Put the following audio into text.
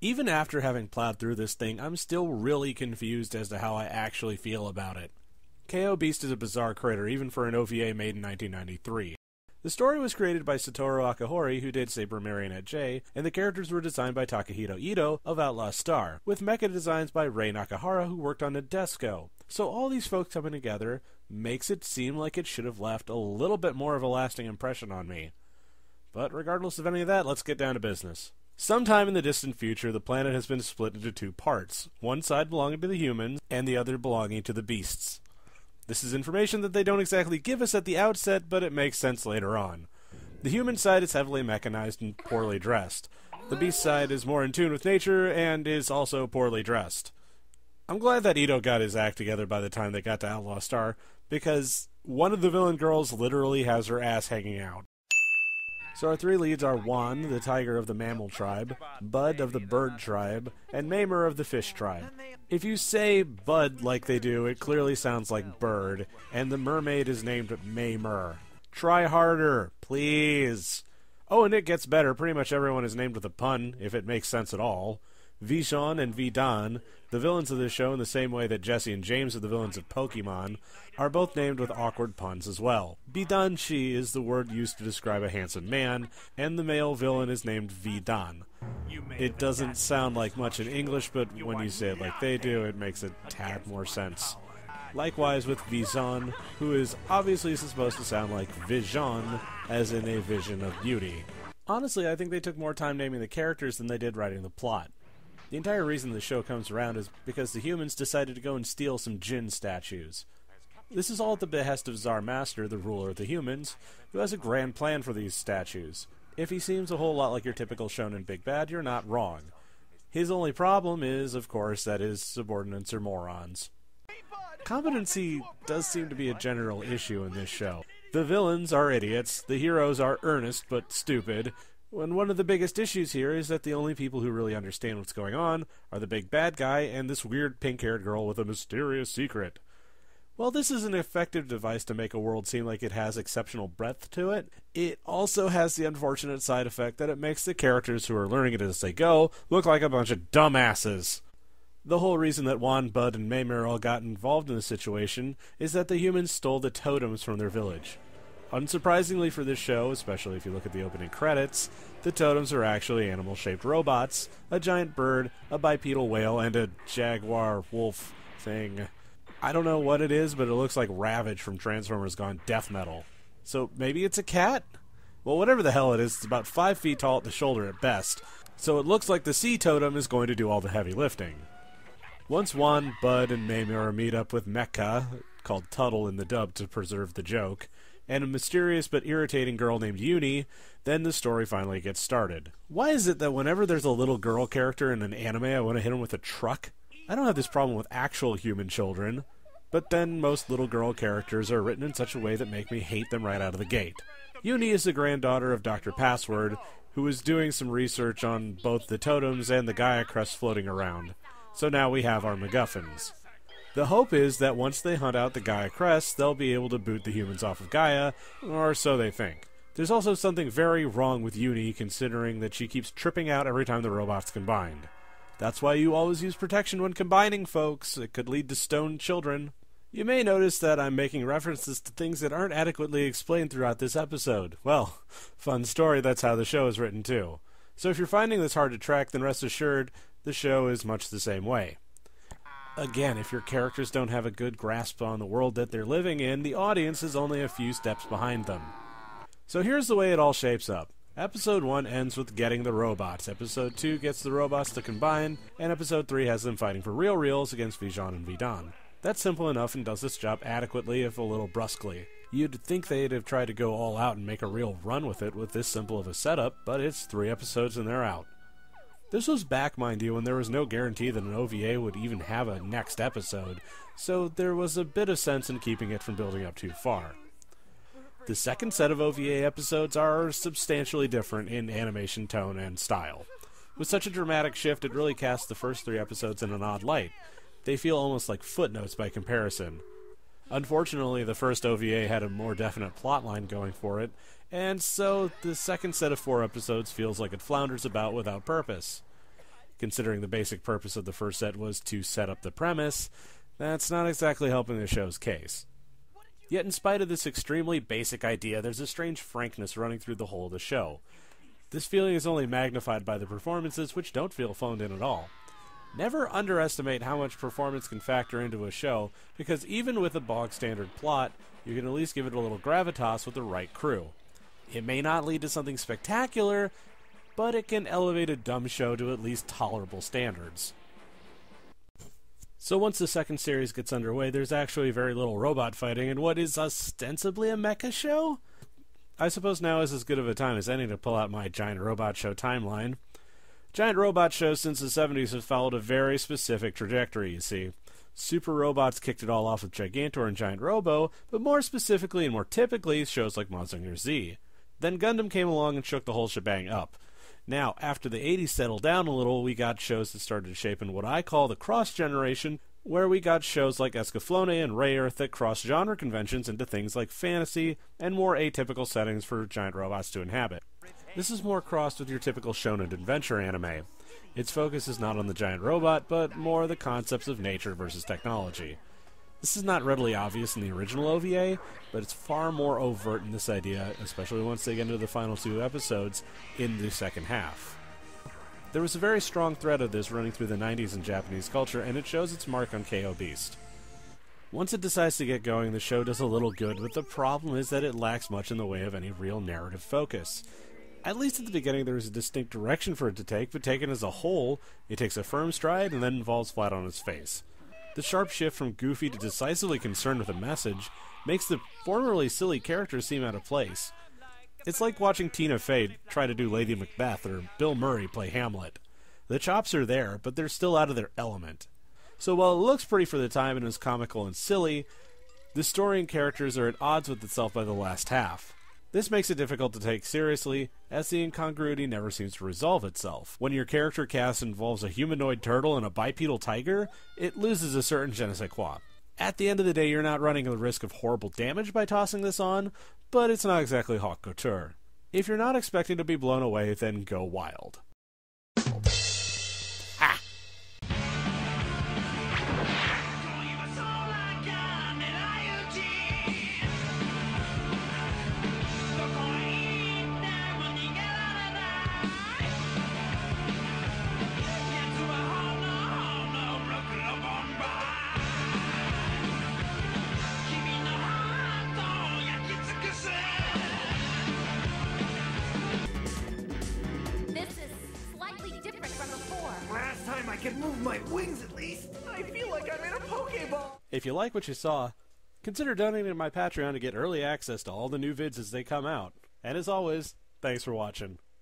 Even after having plowed through this thing, I'm still really confused as to how I actually feel about it. KO Beast is a bizarre critter, even for an OVA made in 1993. The story was created by Satoru Akahori, who did Saber Marionette J, and the characters were designed by Takahito Ito of Outlaw Star, with mecha designs by Rei Nakahara, who worked on Nadesco. So all these folks coming together makes it seem like it should have left a little bit more of a lasting impression on me. But regardless of any of that, let's get down to business. Sometime in the distant future, the planet has been split into two parts, one side belonging to the humans, and the other belonging to the beasts. This is information that they don't exactly give us at the outset, but it makes sense later on. The human side is heavily mechanized and poorly dressed. The beast side is more in tune with nature and is also poorly dressed. I'm glad that Ito got his act together by the time they got to Outlaw Star, because one of the villain girls literally has her ass hanging out. So our three leads are Juan, the tiger of the mammal tribe, Bud of the bird tribe, and Mamer of the fish tribe. If you say Bud like they do, it clearly sounds like bird, and the mermaid is named Mamer. Try harder, please. Oh, and it gets better. Pretty much everyone is named with a pun, if it makes sense at all. Vijon and Vidan, the villains of this show in the same way that Jesse and James are the villains of Pokemon, are both named with awkward puns as well. Bidanchi is the word used to describe a handsome man, and the male villain is named Vidan. It doesn't sound like much in English, but when you say it like they do, it makes a tad more sense. Likewise with Vijon, who is obviously supposed to sound like Vision, as in a vision of beauty. Honestly, I think they took more time naming the characters than they did writing the plot. The entire reason the show comes around is because the humans decided to go and steal some Jin statues. This is all at the behest of Tsar Master, the ruler of the humans, who has a grand plan for these statues. If he seems a whole lot like your typical shonen big bad, you're not wrong. His only problem is, of course, that his subordinates are morons. Competency does seem to be a general issue in this show. The villains are idiots, the heroes are earnest but stupid, when one of the biggest issues here is that the only people who really understand what's going on are the big bad guy and this weird pink-haired girl with a mysterious secret. While this is an effective device to make a world seem like it has exceptional breadth to it, it also has the unfortunate side effect that it makes the characters who are learning it as they go look like a bunch of dumbasses. The whole reason that Juan, Bud, and Maymare all got involved in the situation is that the humans stole the totems from their village. Unsurprisingly for this show, especially if you look at the opening credits, the totems are actually animal-shaped robots, a giant bird, a bipedal whale, and a jaguar wolf thing. I don't know what it is, but it looks like Ravage from Transformers Gone Death Metal. So maybe it's a cat? Well, whatever the hell it is, it's about 5 feet tall at the shoulder at best, so it looks like the sea totem is going to do all the heavy lifting. Once Juan, Bud, and Maymare meet up with Mecha, called Tuttle in the dub to preserve the joke, and a mysterious but irritating girl named Uni, then the story finally gets started. Why is it that whenever there's a little girl character in an anime, I want to hit him with a truck? I don't have this problem with actual human children, but then most little girl characters are written in such a way that make me hate them right out of the gate. Uni is the granddaughter of Dr. Password, who is doing some research on both the totems and the Gaia crest floating around. So now we have our MacGuffins. The hope is that once they hunt out the Gaia crest, they'll be able to boot the humans off of Gaia, or so they think. There's also something very wrong with Uni, considering that she keeps tripping out every time the robots combined. That's why you always use protection when combining, folks. It could lead to stoned children. You may notice that I'm making references to things that aren't adequately explained throughout this episode. Well, fun story, that's how the show is written too. So if you're finding this hard to track, then rest assured, the show is much the same way. Again, if your characters don't have a good grasp on the world that they're living in, the audience is only a few steps behind them. So here's the way it all shapes up. Episode 1 ends with getting the robots, Episode 2 gets the robots to combine, and Episode 3 has them fighting for real reals against Vijon and Vidan. That's simple enough and does its job adequately, if a little brusquely. You'd think they'd have tried to go all out and make a real run with it with this simple of a setup, but it's 3 episodes and they're out. This was back, mind you, when there was no guarantee that an OVA would even have a next episode, so there was a bit of sense in keeping it from building up too far. The second set of OVA episodes are substantially different in animation, tone, and style. With such a dramatic shift, it really casts the first 3 episodes in an odd light. They feel almost like footnotes by comparison. Unfortunately, the first OVA had a more definite plotline going for it, and so the second set of 4 episodes feels like it flounders about without purpose. considering the basic purpose of the first set was to set up the premise, that's not exactly helping the show's case. Yet in spite of this extremely basic idea, there's a strange frankness running through the whole of the show. This feeling is only magnified by the performances, which don't feel phoned in at all. Never underestimate how much performance can factor into a show, because even with a bog-standard plot, you can at least give it a little gravitas with the right crew. It may not lead to something spectacular, but it can elevate a dumb show to at least tolerable standards. So once the second series gets underway, there's actually very little robot fighting in what is ostensibly a mecha show? I suppose now is as good of a time as any to pull out my giant robot show timeline. Giant robot shows since the 70s have followed a very specific trajectory, you see. Super Robots kicked it all off with Gigantor and Giant Robo, but more specifically and more typically, shows like Mazinger Z. Then Gundam came along and shook the whole shebang up. Now, after the 80s settled down a little, we got shows that started to shape in what I call the cross-generation, where we got shows like Escaflowne and Ray Earth that cross genre conventions into things like fantasy and more atypical settings for giant robots to inhabit. This is more crossed with your typical shonen adventure anime. Its focus is not on the giant robot, but more the concepts of nature versus technology. This is not readily obvious in the original OVA, but it's far more overt in this idea, especially once they get into the final 2 episodes in the second half. There was a very strong thread of this running through the 90s in Japanese culture, and it shows its mark on KO Beast. Once it decides to get going, the show does a little good, but the problem is that it lacks much in the way of any real narrative focus. At least at the beginning there is a distinct direction for it to take, but taken as a whole, it takes a firm stride and then falls flat on its face. The sharp shift from goofy to decisively concerned with a message makes the formerly silly characters seem out of place. It's like watching Tina Fey try to do Lady Macbeth or Bill Murray play Hamlet. The chops are there, but they're still out of their element. So while it looks pretty for the time and is comical and silly, the story and characters are at odds with itself by the last half. This makes it difficult to take seriously, as the incongruity never seems to resolve itself. When your character cast involves a humanoid turtle and a bipedal tiger, it loses a certain je ne sais quoi. At the end of the day, you're not running the risk of horrible damage by tossing this on, but it's not exactly haute couture. If you're not expecting to be blown away, then go wild. I can move my wings at least. I feel like I'm in a Pokeball. If you like what you saw, consider donating to my Patreon to get early access to all the new vids as they come out. And as always, thanks for watching.